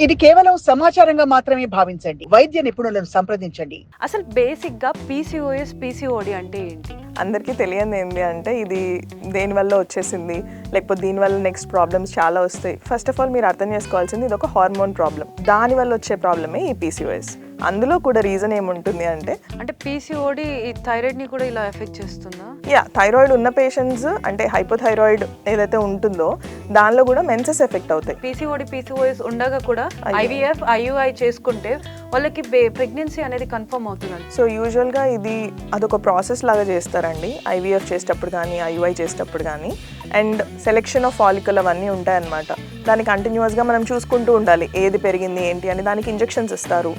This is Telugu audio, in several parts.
ఇది కేవలం సమాచారంగా మాత్రమే భావించండి. వైద్య నిపుణులను సంప్రదించండి. అసలు బేసిక్గా పీసీఓఎస్ పీసీఓడి అంటే ఏంటి? అందరికీ తెలియదు ఏంటి అంటే ఇది దేనివల్ల వచ్చేసింది, లేకపోతే దీనివల్ల నెక్స్ట్ ప్రాబ్లమ్స్ చాలా వస్తాయి. ఫస్ట్ ఆఫ్ ఆల్ మీరు అర్థం చేసుకోవాల్సింది ఇది ఒక హార్మోన్ ప్రాబ్లం. దానివల్ల వచ్చే ప్రాబ్లమే ఈ పీసీఓఎస్. అందులో కూడా రీజన్ ఏముంటుంది అంటే పీసీఓడి ఈ థైరాయిడ్ని కూడా ఇలా ఎఫెక్ట్ చేస్తుందా? థైరాయిడ్ ఉన్న పేషెంట్స్ అంటే హైపోథైరాయిడ్ ఏదైతే ఉంటుందో దానిలో కూడా మెన్సెస్ ఎఫెక్ట్ అవుతాయి. పీసీఓఎస్ ఉండగా కూడా ఐవీఎఫ్ ఐయుఐ చేసుకుంటే వాళ్ళకి ప్రెగ్నెన్సీ అనేది కన్ఫర్మ్ అవుతుంది. సో యూజువల్గా అదొక ప్రాసెస్ లాగా చేస్తారండి. ఐవీఎఫ్ చేసేటప్పుడు కానీ ఐయుఐ చేసేటప్పుడు కానీ అండ్ సెలెక్షన్ ఆఫ్ ఫాలికల్ అవన్నీ ఉంటాయన్నమాట. దాన్ని కంటిన్యూస్గా మనం చూసుకుంటూ ఉండాలి, ఏది పెరిగింది ఏంటి అని. దానికి ఇంజెక్షన్స్ ఇస్తారు,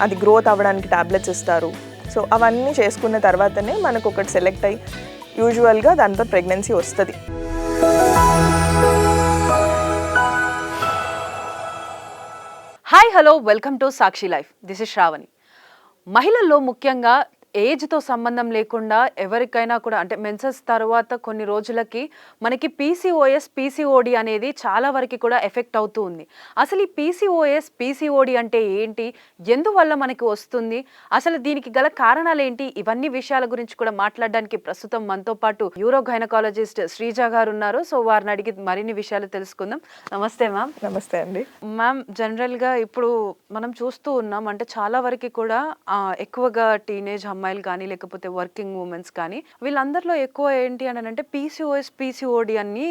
అది గ్రోత్ అవ్వడానికి టాబ్లెట్స్ ఇస్తారు. సో అవన్నీ చేసుకున్న తర్వాతనే మనకు ఒకటి సెలెక్ట్ అయ్యి యూజువల్గా దాంతో ప్రెగ్నెన్సీ వస్తుంది. Hi hello, welcome to Sakshi life. This is Shravani. మహిళల్లో ముఖ్యంగా ఏజ్తో సంబంధం లేకుండా ఎవరికైనా కూడా అంటే మెన్సెస్ తర్వాత కొన్ని రోజులకి మనకి పీసీఓఎస్ పీసీఓడి అనేది చాలా వరకు కూడా ఎఫెక్ట్ అవుతూ ఉంది. అసలు ఈ పీసీఓఎస్ పీసీఓడి అంటే ఏంటి, ఎందువల్ల మనకి వస్తుంది, అసలు దీనికి గల కారణాలు ఏంటి, ఇవన్నీ విషయాల గురించి కూడా మాట్లాడడానికి ప్రస్తుతం మనతో పాటు యూరో గైనకాలజిస్ట్ శ్రీజ గారు ఉన్నారు. సో వారిని అడిగి మరిన్ని విషయాలు తెలుసుకుందాం. నమస్తే మ్యామ్. నమస్తే అండి మ్యామ్. జనరల్గా ఇప్పుడు మనం చూస్తూ ఉన్నాం అంటే చాలా వరకు కూడా ఎక్కువగా టీనేజ్ అమ్మాయిలు కానీ లేకపోతే వర్కింగ్ ఉమెన్స్ కానీ వీళ్ళందరిలో ఎక్కువ ఏంటి అని అంటే పీసీఓఎస్ పీసీఓడి అని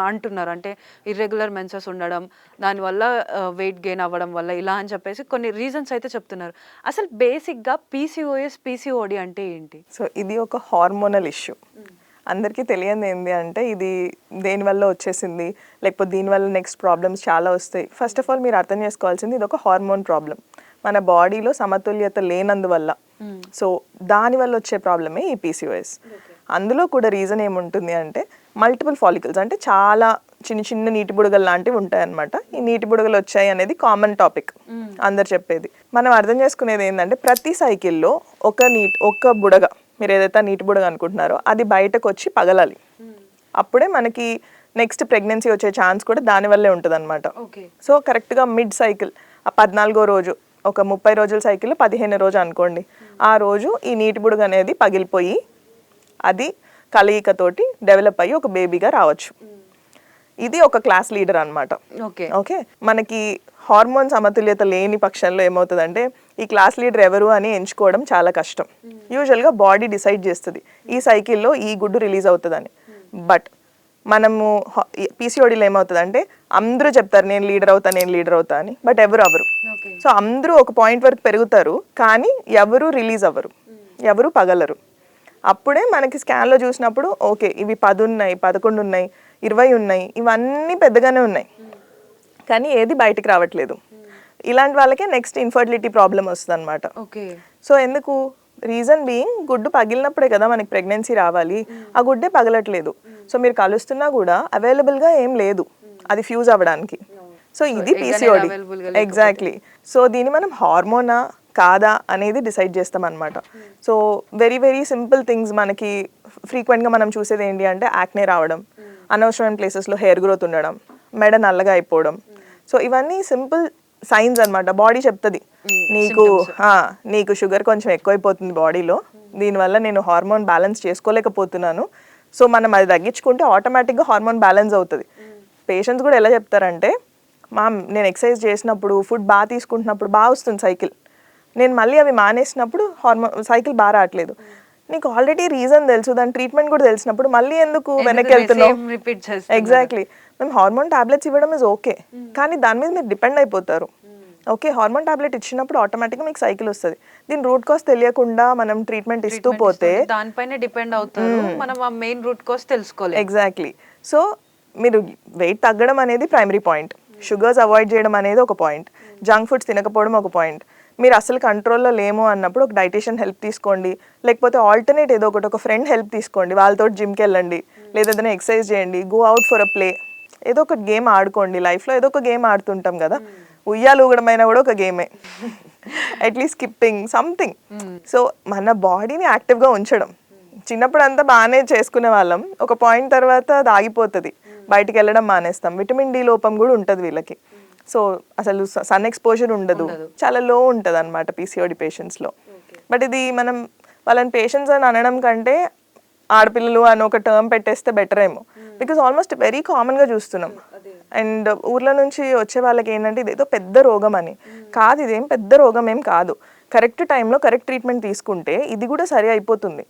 అంటున్నారు. అంటే ఇర్రెగ్యులర్ మెన్సెస్ ఉండడం, దానివల్ల వెయిట్ గెయిన్ అవ్వడం వల్ల ఇలా అని చెప్పేసి కొన్ని రీజన్స్ అయితే చెప్తున్నారు. అసలు బేసిక్గా పీసీఓఎస్ పీసీఓడి అంటే ఏంటి? సో ఇది ఒక హార్మోనల్ ఇష్యూ. అందరికీ తెలియదు ఏంటి అంటే ఇది దేనివల్ల వచ్చేసింది, లేకపోతే దీనివల్ల నెక్స్ట్ ప్రాబ్లమ్స్ చాలా వస్తాయి. ఫస్ట్ ఆఫ్ ఆల్ మీరు అర్థం చేసుకోవాల్సింది ఇది ఒక హార్మోన్ ప్రాబ్లం. మన బాడీలో సమతుల్యత లేనందువల్ల, సో దానివల్ల వచ్చే ప్రాబ్లమే ఈ పీసీఓఎస్. అందులో కూడా రీజన్ ఏముంటుంది అంటే మల్టిపుల్ ఫాలికల్స్, అంటే చాలా చిన్న చిన్న నీటి బుడగలు లాంటివి ఉంటాయి అన్నమాట. ఈ నీటి బుడగలు వచ్చాయి అనేది కామన్ టాపిక్, అందరు చెప్పేది. మనం అర్థం చేసుకునేది ఏంటంటే ప్రతి సైకిల్లో ఒక బుడగ, మీరు ఏదైతే నీటి బుడగ అనుకుంటున్నారో అది బయటకు వచ్చి పగలాలి. అప్పుడే మనకి నెక్స్ట్ ప్రెగ్నెన్సీ వచ్చే ఛాన్స్ కూడా దానివల్లే ఉంటుంది అనమాట. సో కరెక్ట్గా మిడ్ సైకిల్, ఆ 14వ రోజు, ఒక 30 రోజుల సైకిల్ 15వ రోజు అనుకోండి, ఆ రోజు ఈ నీటి బుడగ అనేది పగిలిపోయి అది కలయికతోటి డెవలప్ అయ్యి ఒక బేబీగా రావచ్చు. ఇది ఒక క్లాస్ లీడర్ అనమాట. ఓకే, మనకి హార్మోన్ సమతుల్యత లేని పక్షంలో ఏమవుతుందంటే ఈ క్లాస్ లీడర్ ఎవరు అని ఎంచుకోవడం చాలా కష్టం. యూజువల్గా బాడీ డిసైడ్ చేస్తుంది ఈ సైకిల్లో ఈ గుడ్డు రిలీజ్ అవుతుందని. బట్ మనము పీసీఓడీలో ఏమవుతుందంటే అందరూ చెప్తారు నేను లీడర్ అవుతా అని, బట్ ఎవరు అవ్వరు. సో అందరూ ఒక పాయింట్ వరకు పెరుగుతారు కానీ ఎవరు రిలీజ్ అవ్వరు, ఎవరు పగలరు. అప్పుడే మనకి స్కాన్లో చూసినప్పుడు ఓకే ఇవి 10 ఉన్నాయి, 11 ఉన్నాయి, 20 ఉన్నాయి, ఇవన్నీ పెద్దగానే ఉన్నాయి కానీ ఏది బయటికి రావట్లేదు. ఇలాంటి వాళ్ళకే నెక్స్ట్ ఇన్ఫర్టిలిటీ ప్రాబ్లం వస్తుంది అనమాట. సో ఎందుకు? రీజన్ బీయింగ్ గుడ్డు పగిలినప్పుడే కదా మనకి ప్రెగ్నెన్సీ రావాలి, ఆ గుడ్డే పగలట్లేదు. సో మీరు కలుస్తున్నా కూడా అవైలబుల్గా ఏం లేదు అది ఫ్యూజ్ అవ్వడానికి. సో ఇది పీసీఓడి. ఎగ్జాక్ట్లీ. సో దీన్ని మనం హార్మోనా కాదా అనేది డిసైడ్ చేస్తాం అనమాట. So very very simple things మనకి ఫ్రీక్వెంట్గా మనం చూసేది ఏంటి అంటే యాక్నే రావడం, అనవసరమైన ప్లేసెస్లో హెయిర్ గ్రోత్ ఉండడం, మెడ నల్లగా అయిపోవడం. సో ఇవన్నీ సింపుల్ సైన్స్ అనమాట. బాడీ చెప్తుంది నీకు షుగర్ కొంచెం ఎక్కువైపోతుంది బాడీలో, దీనివల్ల నేను హార్మోన్ బ్యాలెన్స్ చేసుకోలేకపోతున్నాను. సో మనం అది తగ్గించుకుంటే ఆటోమేటిక్గా హార్మోన్ బ్యాలెన్స్ అవుతుంది. పేషెంట్స్ కూడా ఎలా చెప్తారంటే నేను ఎక్సర్సైజ్ చేసినప్పుడు ఫుడ్ బాగా తీసుకుంటున్నప్పుడు బాగా వస్తుంది సైకిల్, నేను మళ్ళీ అవి మానేసినప్పుడు సైకిల్ బాగా రావట్లేదు. నీకు ఆల్రెడీ రీజన్ తెలుసు, దాని ట్రీట్మెంట్ కూడా తెలిసినప్పుడు మళ్ళీ ఎందుకు వెనక్కి వెళ్తున్నావు? ఎగ్జాక్ట్లీ. మేము హార్మోన్ టాబ్లెట్స్ ఇవ్వడం ఇస్ ఓకే, కానీ దాని మీద మీరు డిపెండ్ అయిపోతారు. ఓకే, హార్మోన్ టాబ్లెట్ ఇచ్చినప్పుడు ఆటోమేటిక్గా మీకు సైకిల్ వస్తుంది. దీని రూట్ కాజ్ తెలియకుండా మనం ట్రీట్మెంట్ ఇస్తూ పోతే దానిపైన డిపెండ్ అవుతారు, మనం ఆ మెయిన్ రూట్ కాజ్ తెలుసుకోవాలి. ఎగ్జాక్ట్లీ. సో మీరు వెయిట్ తగ్గడం అనేది ప్రైమరీ పాయింట్, షుగర్స్ అవాయిడ్ చేయడం అనేది ఒక పాయింట్, జంక్ ఫుడ్స్ తినకపోవడం ఒక పాయింట్. మీరు అసలు కంట్రోల్లో లేము అన్నప్పుడు ఒక డైటీషియన్ హెల్ప్ తీసుకోండి, లేకపోతే ఆల్టర్నేట్ ఏదో ఒకటి, ఒక ఫ్రెండ్ హెల్ప్ తీసుకోండి, వాళ్ళతో జిమ్కి వెళ్ళండి, లేదా ఏదైనా ఎక్సర్సైజ్ చేయండి, go out for a play, ఏదో ఒక గేమ్ ఆడుకోండి. లైఫ్లో ఏదో ఒక గేమ్ ఆడుతుంటాం కదా, ఉయ్యాలు ఊగడమైనా కూడా ఒక గేమే, అట్లీస్ట్ స్కిప్పింగ్ సంథింగ్. సో మన బాడీని యాక్టివ్గా ఉంచడం. చిన్నప్పుడు అంతా బాగానే చేసుకునే వాళ్ళం, ఒక పాయింట్ తర్వాత అది ఆగిపోతుంది, బయటికి వెళ్ళడం మానేస్తాం. విటమిన్ డి లోపం కూడా ఉంటుంది వీళ్ళకి. సో అసలు సన్ ఎక్స్పోజర్ ఉండదు, చాలా లో ఉంటుంది అనమాట పీసీఓడి పేషెంట్స్లో. బట్ ఇది మనం వాళ్ళని పేషెంట్స్ అని అనడం కంటే ఆడపిల్లలు అని ఒక టర్మ్ పెట్టేస్తే బెటర్ ఏమో, బికాజ్ ఆల్మోస్ట్ వెరీ కామన్గా చూస్తున్నాం. అండ్ ఊర్ల నుంచి వచ్చే వాళ్ళకి ఏంటంటే ఇదేదో పెద్ద రోగం అని కాదు, ఇదేం పెద్ద రోగం ఏం కాదు. కరెక్ట్ టైంలో కరెక్ట్ ట్రీట్మెంట్ తీసుకుంటే ఇది కూడా సరి అయిపోతుంది,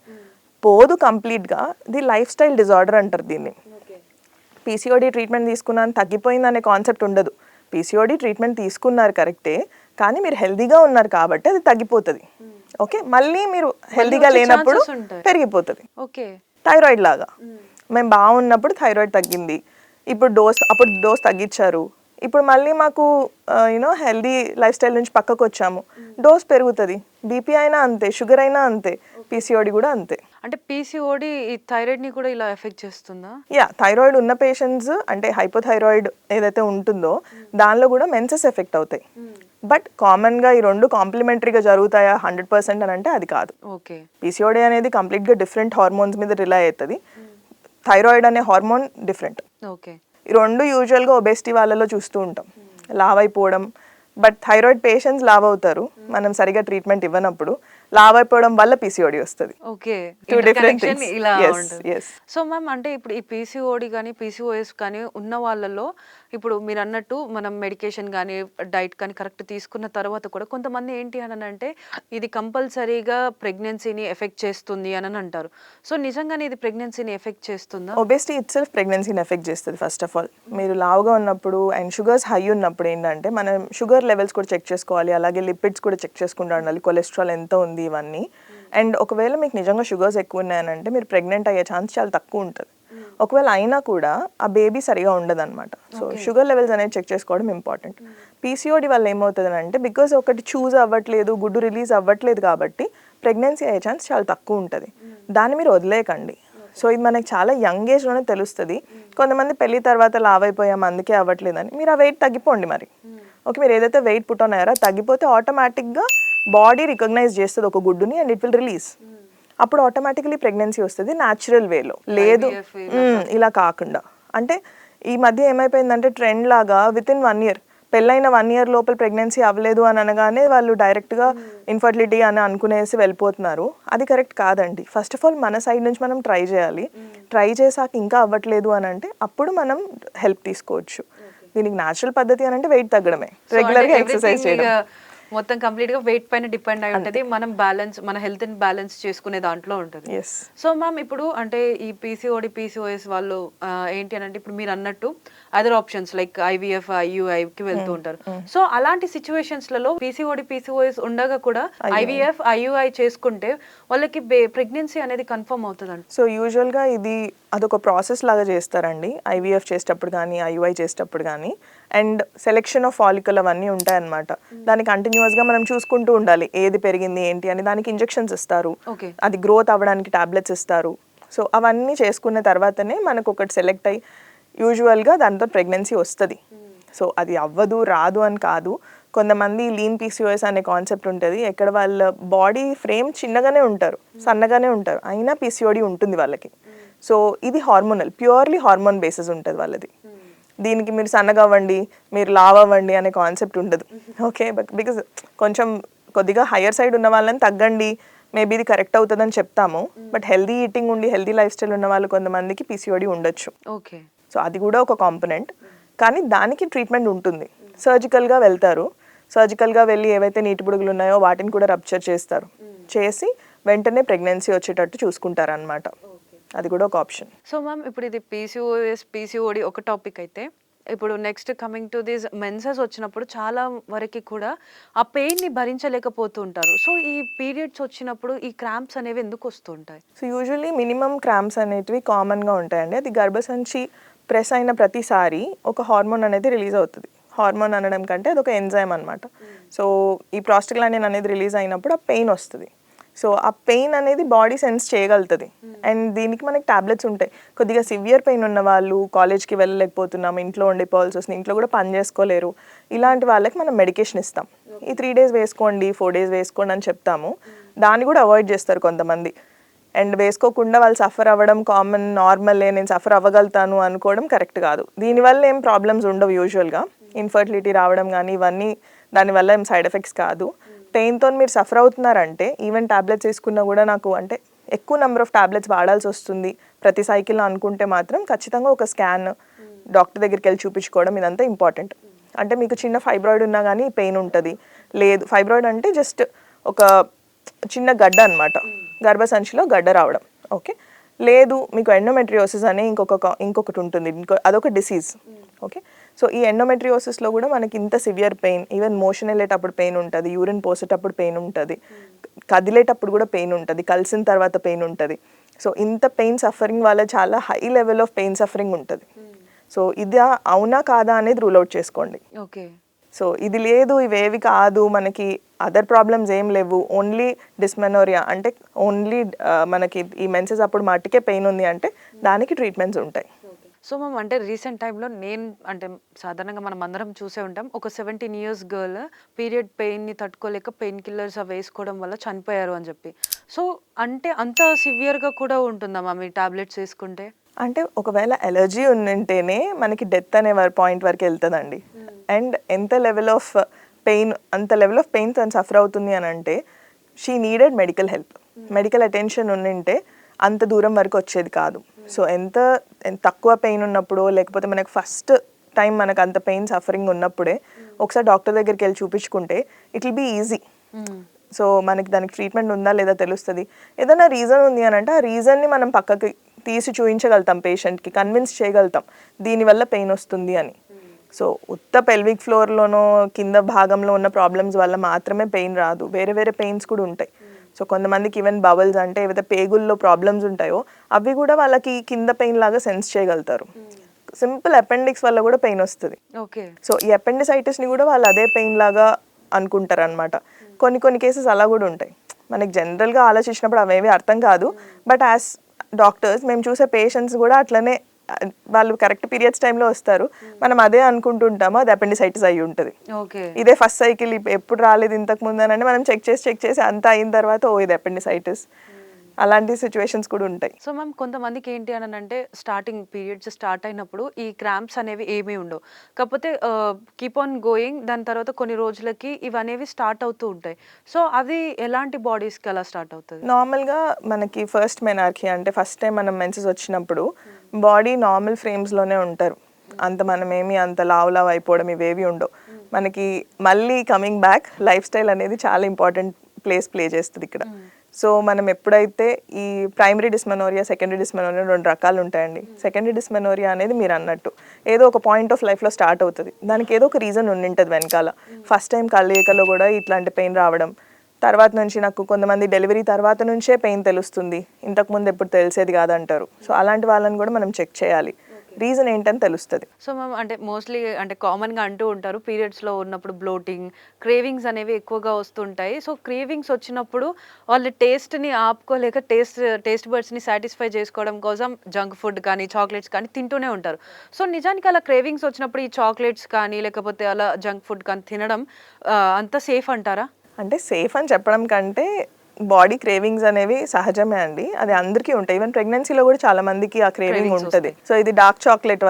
పోదు కంప్లీట్గా. ఇది లైఫ్ స్టైల్ డిజార్డర్ అంటారు దీన్ని. పీసీఓడి ట్రీట్మెంట్ తీసుకున్నాను తగ్గిపోయింది అనే కాన్సెప్ట్ ఉండదు. పీసీఓడి ట్రీట్మెంట్ తీసుకున్నారు కరెక్టే, కానీ మీరు హెల్దీగా ఉన్నారు కాబట్టి అది తగ్గిపోతుంది. ఓకే, మళ్ళీ మీరు హెల్దీగా లేనప్పుడు పెరిగిపోతుంది. ఓకే, థైరాయిడ్ లాగా మేము బాగున్నప్పుడు థైరాయిడ్ తగ్గింది, ఇప్పుడు అప్పుడు డోస్ తగ్గించారు, ఇప్పుడు మళ్ళీ మాకు యూనో హెల్దీ లైఫ్ స్టైల్ నుంచి పక్కకు వచ్చాము, డోస్ పెరుగుతుంది. బీపీ అయినా అంతే, షుగర్ అయినా అంతే, పీసీఓడి కూడా అంతే. అంటే పీసీఓడి ఈ థైరాయిడ్ ని కూడా ఇలా ఎఫెక్ట్ చేస్తుందా? యా, థైరాయిడ్ ఉన్న పేషెంట్స్ అంటే హైపోథైరాయిడ్ ఏదైతే ఉంటుందో దానిలో కూడా మెన్సెస్ ఎఫెక్ట్ అవుతాయి. బట్ కామన్గా ఈ రెండు కాంప్లిమెంటరీగా జరుగుతాయా 100% అని అంటే అది కాదు. ఓకే, పీసీఓడి అనేది కంప్లీట్గా డిఫరెంట్ హార్మోన్స్ మీద రిలై అవుతుంది, థైరాయిడ్ అనే హార్మోన్ డిఫరెంట్. ఓకే, ఈ రెండు యూజువల్గా ఒబేసిటీ వాళ్ళలో చూస్తూ ఉంటాం, లావ్ అయిపోవడం. బట్ థైరాయిడ్ పేషెంట్స్ లావ్ అవుతారు మనం సరిగా ట్రీట్మెంట్ ఇవ్వనప్పుడు, లావ్ అయిపోవడం వల్ల పీసీఓడి వస్తుంది. Okay, two different things. ఇలా yes ఉంటుంది. yes సో మ్యామ్, అంటే ఇప్పుడు ఈ పీసీఓడి కానీ పీసీఓఎస్ కానీ ఉన్న వాళ్ళలో ఇప్పుడు మీరు అన్నట్టు మనం మెడికేషన్ కానీ డైట్ కానీ కరెక్ట్ తీసుకున్న తర్వాత కూడా కొంతమంది ఏంటి అని అంటే ఇది కంపల్సరీగా ప్రెగ్నెన్సీని ఎఫెక్ట్ చేస్తుంది అని అంటారు. సో నిజంగానే ఇది ప్రెగ్నెన్సీని ఎఫెక్ట్ చేస్తుందా? ఒబేసిటీ ఇట్ సెల్ఫ్ ప్రెగ్నెన్సీని ఎఫెక్ట్ చేస్తుంది. ఫస్ట్ ఆఫ్ ఆల్ మీరు లావుగా ఉన్నప్పుడు అండ్ షుగర్స్ హై ఉన్నప్పుడు ఏంటంటే మనం షుగర్ లెవెల్స్ కూడా చెక్ చేసుకోవాలి, అలాగే లిపిడ్స్ కూడా చెక్ చేసుకుంటూ ఉండాలి, కొలెస్ట్రాల్ ఎంత ఉంది ఇవన్నీ. అండ్ ఒకవేళ మీకు నిజంగా షుగర్స్ ఎక్కువ ఉన్నాయనంటే మీరు ప్రెగ్నెంట్ అయ్యే ఛాన్స్ చాలా తక్కువ ఉంటుంది. ఒకవేళ అయినా కూడా ఆ బేబీ సరిగా ఉండదు అనమాట. సో షుగర్ లెవెల్స్ అనేది చెక్ చేసుకోవడం ఇంపార్టెంట్. పీసీఓడి వల్ల ఏమవుతుంది అంటే బికాస్ ఒకటి చూజ్ అవ్వట్లేదు, గుడ్డు రిలీజ్ అవ్వట్లేదు కాబట్టి ప్రెగ్నెన్సీ అయ్యే ఛాన్స్ చాలా తక్కువ ఉంటుంది. దాన్ని మీరు వదిలేయకండి. సో ఇది మనకి చాలా యంగ్ ఏజ్లోనే తెలుస్తుంది. కొంతమంది పెళ్లి తర్వాత లావ్ అయిపోయాము అందుకే అవ్వట్లేదని, మీరు ఆ వెయిట్ తగ్గిపోండి మరి. ఓకే, మీరు ఏదైతే వెయిట్ పుట్ ఆన్ అయ్యారో తగ్గిపోతే ఆటోమేటిక్గా బాడీ రికగ్నైజ్ చేస్తుంది ఒక గుడ్డుని అండ్ ఇట్ విల్ రిలీజ్. అప్పుడు ఆటోమేటికలీ ప్రెగ్నెన్సీ వస్తుంది న్యాచురల్ వేలో. లేదు ఇలా కాకుండా అంటే ఈ మధ్య ఏమైపోయిందంటే ట్రెండ్ లాగా విత్ ఇన్ 1 year, పెళ్ళైన 1 year లోపల ప్రెగ్నెన్సీ అవ్వలేదు అని అనగానే వాళ్ళు డైరెక్ట్గా ఇన్ఫర్టిలిటీ అని అనుకునేసి వెళ్ళిపోతున్నారు. అది కరెక్ట్ కాదండి. ఫస్ట్ ఆఫ్ ఆల్ మన సైడ్ నుంచి మనం ట్రై చేయాలి. ట్రై చేసాక ఇంకా అవ్వట్లేదు అని అంటే అప్పుడు మనం హెల్ప్ తీసుకోవచ్చు. దీనికి న్యాచురల్ పద్ధతి అని అంటే వెయిట్ తగ్గడమే, రెగ్యులర్గా ఎక్సర్సైజ్ చేయడం. మొత్తం కంప్లీట్ గా వెయిట్ పైన డిపెండ్ అయి ఉంటుంది. మనం బ్యాలెన్స్, మన హెల్త్ ని బ్యాలెన్స్ చేసుకునే దాంట్లో ఉంటుంది. సో మ్యామ్, ఇప్పుడు అంటే ఈ పీసీఓడి పీసీఓఎస్ వాళ్ళు ఏంటి అని అంటే ఇప్పుడు మీరు అన్నట్టు other options like IVF IUI కి వెళ్తూ ఉంటారు. సో అలాంటి సిచ్యువేషన్స్ లలో పీసీఓడి పీసీఓఎస్ ఉండగా కూడా ఐవీఎఫ్ ఐయుఐ చేసుకుంటే వాళ్ళకి ప్రెగ్నెన్సీ అనేది కన్ఫర్మ్ అవుతుంది. సో యూజువల్ గా ఇది అదొక ప్రాసెస్ లాగా చేస్తారండి, ఐవీఎఫ్ చేసేటప్పుడు కానీ ఐయుఐ చేసేటప్పుడు కానీ. అండ్ సెలెక్షన్ ఆఫ్ ఫాలికల్ అవన్నీ ఉంటాయన్నమాట. దాన్ని కంటిన్యూస్గా మనం చూసుకుంటూ ఉండాలి, ఏది పెరిగింది ఏంటి అని. దానికి ఇంజెక్షన్స్ ఇస్తారు, అది గ్రోత్ అవ్వడానికి టాబ్లెట్స్ ఇస్తారు. సో అవన్నీ చేసుకున్న తర్వాతనే మనకు ఒకటి సెలెక్ట్ అయ్యి యూజువల్గా దాంతో ప్రెగ్నెన్సీ వస్తుంది. సో అది అవ్వదు రాదు అని కాదు. కొంతమంది లీన్ పీసీఓఎస్ అనే కాన్సెప్ట్ ఉంటుంది, ఎక్కడ వాళ్ళ బాడీ ఫ్రేమ్ చిన్నగానే ఉంటారు, సన్నగానే ఉంటారు, అయినా పీసీఓడి ఉంటుంది వాళ్ళకి. సో ఇది హార్మోనల్, ప్యూర్లీ హార్మోన్ బేసిస్ ఉంటుంది వాళ్ళది. దీనికి మీరు సన్నగా అవ్వండి, మీరు లావ్ అవ్వండి అనే కాన్సెప్ట్ ఉండదు. ఓకే, బికాజ్ కొంచెం కొద్దిగా హయ్యర్ సైడ్ ఉన్న వాళ్ళని తగ్గండి, మేబీ ఇది కరెక్ట్ అవుతుందని చెప్తాము. బట్ హెల్దీ ఈటింగ్ ఉండి హెల్దీ లైఫ్ స్టైల్ ఉన్న వాళ్ళు కొంతమందికి పీసీఓడి ఉండొచ్చు. ఓకే, సో అది కూడా ఒక కాంపొనెంట్. కానీ దానికి ట్రీట్మెంట్ ఉంటుంది. సర్జికల్గా వెళ్తారు, సర్జికల్గా వెళ్ళి ఏవైతే నీటి బుడుగులు ఉన్నాయో వాటిని కూడా రప్చర్ చేస్తారు, చేసి వెంటనే ప్రెగ్నెన్సీ వచ్చేటట్టు చూసుకుంటారు అనమాట. అది కూడా ఒక ఆప్షన్. సో మ్యామ్, ఇప్పుడు ఇది పీసీఓఎస్ పీసీఓడి ఒక టాపిక్ అయితే, ఇప్పుడు next coming to this menses వచ్చినప్పుడు చాలా వరకు కూడా ఆ పెయిన్ని భరించలేకపోతూ ఉంటారు. సో ఈ పీరియడ్స్ వచ్చినప్పుడు ఈ క్రాంప్స్ అనేవి ఎందుకు వస్తుంటాయి? సో యూజువల్లీ మినిమం క్రాంప్స్ అనేటివి కామన్గా ఉంటాయండి. అది గర్భసంచి ప్రెస్ అయిన ప్రతిసారి ఒక హార్మోన్ అనేది రిలీజ్ అవుతుంది. హార్మోన్ అనడం కంటే అది ఒక ఎంజైమ్ అనమాట. సో ఈ ప్రాస్టాగ్లాండిన్ అనేది రిలీజ్ అయినప్పుడు ఆ పెయిన్ వస్తుంది. సో ఆ పెయిన్ అనేది బాడీ సెన్స్ చేయగలుగుతుంది. అండ్ దీనికి మనకి టాబ్లెట్స్ ఉంటాయి. కొద్దిగా సివియర్ పెయిన్ ఉన్న వాళ్ళు, కాలేజ్కి వెళ్ళలేకపోతున్నాము, ఇంట్లో ఉండిపోవాల్సి వస్తుంది, ఇంట్లో కూడా పని చేసుకోలేరు, ఇలాంటి వాళ్ళకి మనం మెడికేషన్ ఇస్తాం. ఈ 3 days వేసుకోండి, 4 days వేసుకోండి అని చెప్తాము. దాన్ని కూడా అవాయిడ్ చేస్తారు కొంతమంది. అండ్ వేసుకోకుండా వాళ్ళు సఫర్ అవ్వడం కామన్, నార్మలే, నేను సఫర్ అవ్వగలుగుతాను అనుకోవడం కరెక్ట్ కాదు. దీనివల్ల ఏం ప్రాబ్లమ్స్ ఉండవు యూజువల్గా. ఇన్ఫర్టిలిటీ రావడం కానీ ఇవన్నీ దానివల్ల ఏం సైడ్ ఎఫెక్ట్స్ కాదు. పెయిన్తో మీరు సఫర్ అవుతున్నారంటే ఈవెన్ టాబ్లెట్స్ వేసుకున్నా కూడా నాకు అంటే ఎక్కువ నెంబర్ ఆఫ్ టాబ్లెట్స్ వాడాల్సి వస్తుంది ప్రతి సైకిల్లో అనుకుంటే మాత్రం ఖచ్చితంగా ఒక స్కాన్ డాక్టర్ దగ్గరికి వెళ్ళి చూపించుకోవడం ఇదంతా ఇంపార్టెంట్. అంటే మీకు చిన్న ఫైబ్రాయిడ్ ఉన్నా కానీ పెయిన్ ఉంటుంది. లేదు, ఫైబ్రాయిడ్ అంటే జస్ట్ ఒక చిన్న గడ్డ అనమాట, గర్భసంచిలో గడ్డ రావడం. ఓకే, లేదు మీకు ఎండోమెట్రియోసిస్ అనే ఇంకొకటి ఉంటుంది, అదొక డిసీజ్. ఓకే, సో ఈ ఎండోమెట్రియోసిస్లో కూడా మనకి ఇంత సివియర్ పెయిన్, ఈవెన్ మోషన్ వెళ్ళేటప్పుడు పెయిన్ ఉంటుంది, యూరిన్ పోసేటప్పుడు పెయిన్ ఉంటుంది, కదిలేటప్పుడు కూడా పెయిన్ ఉంటుంది, కలిసిన తర్వాత పెయిన్ ఉంటుంది. సో ఇంత పెయిన్ సఫరింగ్ వల్ల చాలా high level of pain suffering ఉంటుంది. సో ఇది అవునా కాదా అనేది రూల్ అవుట్ చేసుకోండి. ఓకే, సో ఇది లేదు, ఇవేవి కాదు, మనకి అదర్ ప్రాబ్లమ్స్ ఏం లేవు, ఓన్లీ డిస్మెనోరియా అంటే ఓన్లీ మనకి ఈ మెన్సెస్ అప్పుడు మట్టుకే పెయిన్ ఉంది అంటే దానికి ట్రీట్మెంట్స్ ఉంటాయి. సో మ్యామ్ అంటే రీసెంట్ టైంలో నేను అంటే సాధారణంగా మనం అందరం చూసే ఉంటాం, ఒక 17 years గర్ల్ పీరియడ్ పెయిన్ని తట్టుకోలేక పెయిన్ కిల్లర్స్ అవి వేసుకోవడం వల్ల చనిపోయారు అని చెప్పి. సో అంటే అంత సివియర్గా కూడా ఉంటుందా మ్యామ్ ఈ టాబ్లెట్స్ వేసుకుంటే? అంటే ఒకవేళ ఎలర్జీ ఉంటేనే మనకి డెత్ అనే పాయింట్ వరకు వెళ్తుందండి. అండ్ ఎంత లెవెల్ ఆఫ్ పెయిన్, అంత లెవెల్ ఆఫ్ పెయిన్ తను సఫర్ అవుతుంది అని అంటే she needed medical help, medical attention ఉండింటే అంత దూరం వరకు వచ్చేది కాదు. సో ఎంత తక్కువ పెయిన్ ఉన్నప్పుడు, లేకపోతే మనకు ఫస్ట్ టైం మనకు అంత పెయిన్ సఫరింగ్ ఉన్నప్పుడే ఒకసారి డాక్టర్ దగ్గరికి వెళ్ళి చూపించుకుంటే it will be easy. So మనకి దానికి ట్రీట్మెంట్ ఉందా లేదా తెలుస్తుంది. ఏదైనా రీజన్ ఉంది అని అంటే ఆ రీజన్ని మనం పక్కకి తీసి చూపించగలుగుతాం, పేషెంట్కి కన్విన్స్ చేయగలుగుతాం దీనివల్ల పెయిన్ వస్తుంది అని. సో ఉత్త పెల్విక్ ఫ్లోర్లోనో కింద భాగంలో ఉన్న ప్రాబ్లమ్స్ వల్ల మాత్రమే పెయిన్ రాదు, వేరే వేరే పెయిన్స్ కూడా ఉంటాయి. సో కొంతమందికి ఈవెన్ బబల్స్ అంటే ఏవైతే పేగుల్లో ప్రాబ్లమ్స్ ఉంటాయో అవి కూడా వాళ్ళకి కింద పెయిన్ లాగా సెన్స్ చేయగలుగుతారు. సింపుల్ అపెండిక్స్ వల్ల కూడా పెయిన్ వస్తుంది. ఓకే, సో ఈ అపెండిసైటిస్ని కూడా వాళ్ళు అదే పెయిన్ లాగా అనుకుంటారు అనమాట. కొన్ని కేసెస్ అలా కూడా ఉంటాయి. మనకి జనరల్గా ఆలోచించినప్పుడు అవేవి అర్థం కాదు, బట్ యాజ్ డాక్టర్స్ మేము చూసే పేషెంట్స్ కూడా అట్లనే వాళ్ళు కరెక్ట్ పీరియడ్స్ టైంలో వస్తారు, మనం అదే అనుకుంటుంటాము అది అపెండిసైటిస్ అయ్యి ఉంటుంది. ఇదే ఫస్ట్ సైకిల్ ఎప్పుడు రాలేదు ఇంతకు ముందు అని మనం చెక్ చేసి అంతా అయిన తర్వాత ఓ ఇది అపెండిసైటిస్, అలాంటి సిచ్యువేషన్స్ కూడా ఉంటాయి. సో మ్యామ్ కొంతమందికి ఏంటి అని అంటే స్టార్టింగ్ పీరియడ్స్ స్టార్ట్ అయినప్పుడు ఈ క్రాంప్స్ అనేవి ఏమీ ఉండవు, కాకపోతే కీప్ ఆన్ గోయింగ్, దాని తర్వాత కొన్ని రోజులకి ఇవి అనేవి స్టార్ట్ అవుతూ ఉంటాయి. సో అవి ఎలాంటి బాడీస్కి అలా స్టార్ట్ అవుతుంది? నార్మల్గా మనకి ఫస్ట్ మెనార్కీ అంటే ఫస్ట్ టైం మనం మెన్సెస్ వచ్చినప్పుడు బాడీ నార్మల్ ఫ్రేమ్స్లోనే ఉంటారు, అంత మనమేమి అంత లావ్ అయిపోవడం ఇవేవి ఉండవు. మనకి మళ్ళీ కమింగ్ బ్యాక్ లైఫ్ స్టైల్ అనేది చాలా ఇంపార్టెంట్ ప్లే చేస్తుంది ఇక్కడ. సో మనం ఎప్పుడైతే ఈ ప్రైమరీ డిస్మెనోరియా, సెకండరీ డిస్మెనోరియా 2 రకాలు ఉంటాయండి. సెకండరీ డిస్మెనోరియా అనేది మీరు అన్నట్టు ఏదో ఒక పాయింట్ ఆఫ్ లైఫ్లో స్టార్ట్ అవుతుంది, దానికి ఏదో ఒక రీజన్ ఉండింటుంది వెనకాల. ఫస్ట్ టైం కలయికలో కూడా ఇట్లాంటి పెయిన్ రావడం, తర్వాత నుంచి నాకు కొంతమంది డెలివరీ తర్వాత నుంచే పెయిన్ తెలుస్తుంది, ఇంతకుముందు ఎప్పుడు తెలిసేది కాదంటారు. సో అలాంటి వాళ్ళని కూడా మనం చెక్ చేయాలి, రీజన్ ఏంటని తెలుస్తుంది. సో మ్యామ్ అంటే మోస్ట్లీ అంటే కామన్గా అంటూ ఉంటారు పీరియడ్స్లో ఉన్నప్పుడు బ్లోటింగ్, క్రేవింగ్స్ అనేవి ఎక్కువగా వస్తుంటాయి. సో క్రేవింగ్స్ వచ్చినప్పుడు వాళ్ళు టేస్ట్ని ఆపుకోలేక టేస్ట్ బర్డ్స్ని సాటిస్ఫై చేసుకోవడం కోసం జంక్ ఫుడ్ కానీ చాక్లెట్స్ కానీ తింటూనే ఉంటారు. సో నిజానికి అలా క్రేవింగ్స్ వచ్చినప్పుడు ఈ చాక్లెట్స్ కానీ లేకపోతే అలా జంక్ ఫుడ్ కానీ తినడం అంత సేఫ్ అంటారా? అంటే సేఫ్ అని చెప్పడం కంటే బాడీ క్రేవింగ్స్ అనేవి సహజమే అండి, అది అందరికీ ఉంటాయి. ఈవెన్ ప్రెగ్నెన్సీలో కూడా చాలా మందికి ఆ క్రేవింగ్ ఉంటుంది. సో ఇది డార్క్ చాక్లెట్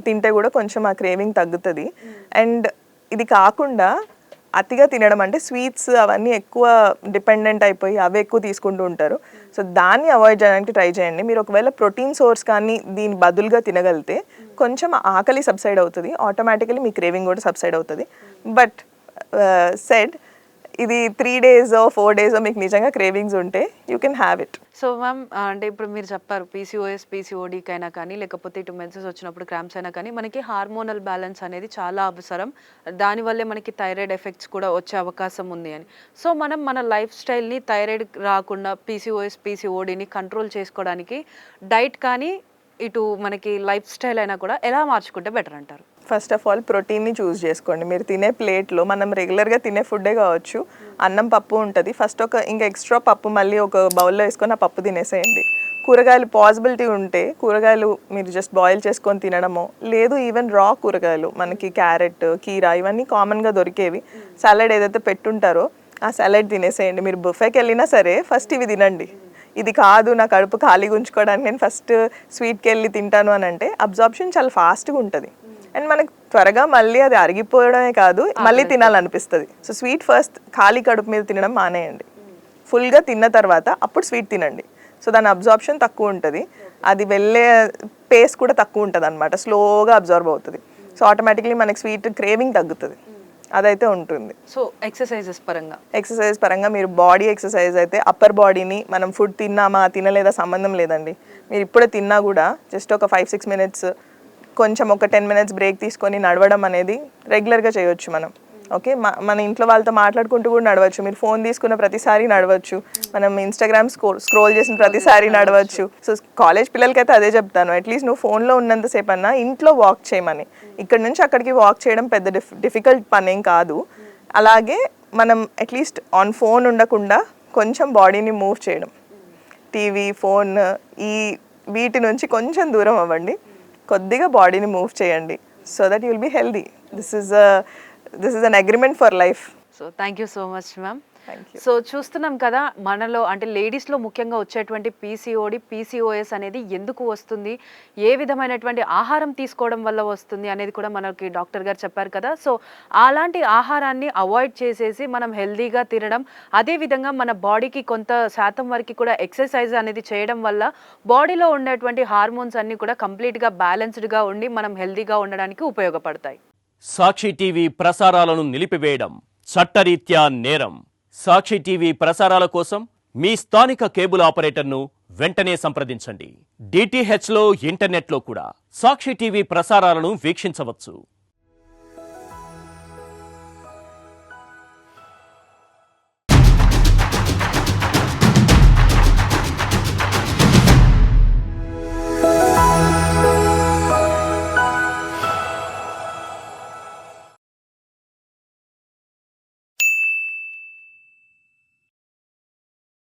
తింటే కూడా కొంచెం ఆ క్రేవింగ్ తగ్గుతుంది. అండ్ ఇది కాకుండా అతిగా తినడం అంటే స్వీట్స్ అవన్నీ ఎక్కువ డిపెండెంట్ అయిపోయి అవి ఎక్కువ తీసుకుంటూ ఉంటారు. సో దాన్ని అవాయిడ్ చేయడానికి ట్రై చేయండి. మీరు ఒకవేళ ప్రోటీన్ సోర్స్ కానీ దీని బదులుగా తినగలిగితే కొంచెం ఆకలి సబ్సైడ్ అవుతుంది, ఆటోమేటికలీ మీ క్రేవింగ్ కూడా సబ్సైడ్ అవుతుంది. బట్ సెడ్ ఇది 3 days or 4 days మీకు నిజంగా క్రేవింగ్స్ ఉంటే you can have it. So ma'am అంటే ఇప్పుడు మీరు చెప్పారు పీసీఓఎస్, పీసీఓడీకి అయినా కానీ లేకపోతే ఇటు మెన్సెస్ వచ్చినప్పుడు క్రాంప్స్ అయినా కానీ మనకి హార్మోనల్ బ్యాలెన్స్ అనేది చాలా అవసరం, దానివల్లే మనకి థైరాయిడ్ ఎఫెక్ట్స్ కూడా వచ్చే అవకాశం ఉంది అని. సో మనం మన లైఫ్ స్టైల్ని థైరాయిడ్ రాకుండా పీసీఓఎస్, పీసీఓడీని కంట్రోల్ చేసుకోవడానికి డైట్ కానీ ఇటు మనకి లైఫ్ స్టైల్ అయినా కూడా ఎలా మార్చుకుంటే బెటర్ అంటారు? ఫస్ట్ ఆఫ్ ఆల్ ప్రోటీన్ని చూస్ చేసుకోండి. మీరు తినే ప్లేట్లో మనం రెగ్యులర్గా తినే ఫుడ్డే కావచ్చు, అన్నం పప్పు ఉంటుంది, ఫస్ట్ ఇంకా ఎక్స్ట్రా పప్పు మళ్ళీ ఒక బౌల్లో వేసుకొని ఆ పప్పు తినేసేయండి. కూరగాయలు పాసిబిలిటీ ఉంటే కూరగాయలు మీరు జస్ట్ బాయిల్ చేసుకొని తినడమో, లేదు ఈవెన్ రా కూరగాయలు మనకి క్యారెట్, కీరా ఇవన్నీ కామన్గా దొరికేవి, సలాడ్ ఏదైతే పెట్టుంటారో ఆ సలాడ్ తినేసేయండి. మీరు బుఫేకి వెళ్ళినా సరే ఫస్ట్ ఇవి తినండి. ఇది కాదు నా కడుపు ఖాళీగా ఉంచుకోవడానికి నేను ఫస్ట్ స్వీట్కి వెళ్ళి తింటాను అని అంటే అబ్జార్ప్షన్ చాలా ఫాస్ట్గా ఉంటుంది. అండ్ మనకు త్వరగా మళ్ళీ అది అరిగిపోవడమే కాదు మళ్ళీ తినాలనిపిస్తుంది. సో స్వీట్ ఫస్ట్ ఖాళీ కడుపు మీద తినడం మానేయండి. ఫుల్గా తిన్న తర్వాత అప్పుడు స్వీట్ తినండి. సో దాని అబ్జార్ప్షన్ తక్కువ ఉంటుంది, అది వెళ్ళే పేస్ కూడా తక్కువ ఉంటుంది అనమాట, స్లోగా అబ్జర్వ్ అవుతుంది. సో ఆటోమేటిక్లీ మనకి స్వీట్ క్రేవింగ్ తగ్గుతుంది, అదైతే ఉంటుంది. సో ఎక్సర్సైజెస్ పరంగా మీరు బాడీ ఎక్సర్సైజ్ అయితే అప్పర్ బాడీని మనం ఫుడ్ తిన్నామా తినలేదా సంబంధం లేదండి. మీరు ఇప్పుడే తిన్నా కూడా జస్ట్ ఒక 5-6 మినిట్స్ కొంచెం ఒక 10 మినిట్స్ బ్రేక్ తీసుకొని నడవడం అనేది రెగ్యులర్గా చేయొచ్చు మనం. ఓకే, మన ఇంట్లో వాళ్ళతో మాట్లాడుకుంటూ కూడా నడవచ్చు, మీరు ఫోన్ తీసుకున్న ప్రతిసారి నడవచ్చు, మనం ఇన్స్టాగ్రామ్ స్క్రోల్ చేసిన ప్రతిసారి నడవచ్చు. సో కాలేజ్ పిల్లలకైతే అదే చెప్తాను, అట్లీస్ట్ నువ్వు ఫోన్లో ఉన్నంతసేపు అన్నా ఇంట్లో వాక్ చేయమని. ఇక్కడ నుంచి అక్కడికి వాక్ చేయడం పెద్ద డిఫికల్ట్ పని ఏం కాదు. అలాగే మనం అట్లీస్ట్ ఆన్ ఫోన్ ఉండకుండా కొంచెం బాడీని మూవ్ చేయడం, టీవీ ఫోన్ వీటి నుంచి కొంచెం దూరం అవ్వండి, కొద్దిగా బాడీని మూవ్ చేయండి. So that you will be healthy. This is an agreement for life. So thank you so much ma'am. Thank you. So చూస్తున్నాం కదా, మనలో అంటే లేడీస్లో ముఖ్యంగా వచ్చేటువంటి PCOS అనేది ఎందుకు వస్తుంది, ఏ విధమైనటువంటి ఆహారం తీసుకోవడం వల్ల వస్తుంది అనేది కూడా మనకి డాక్టర్ గారు చెప్పారు కదా. సో అలాంటి ఆహారాన్ని అవాయిడ్ చేసేసి మనం హెల్దీగా తినడం, అదేవిధంగా మన బాడీకి కొంత శాతం వరకు కూడా ఎక్సర్సైజ్ అనేది చేయడం వల్ల బాడీలో ఉండేటువంటి హార్మోన్స్ అన్నీ కూడా కంప్లీట్గా బ్యాలెన్స్డ్గా ఉండి మనం హెల్దీగా ఉండడానికి ఉపయోగపడతాయి. సాక్షి టీవీ ప్రసారాలను నిలిపివేయడం చట్టరీత్యా నేరం. సాక్షి టీవీ ప్రసారాల కోసం మీ స్థానిక కేబుల్ ఆపరేటర్ను వెంటనే సంప్రదించండి. DTHలో ఇంటర్నెట్లో కూడా సాక్షి టీవీ ప్రసారాలను వీక్షించవచ్చు.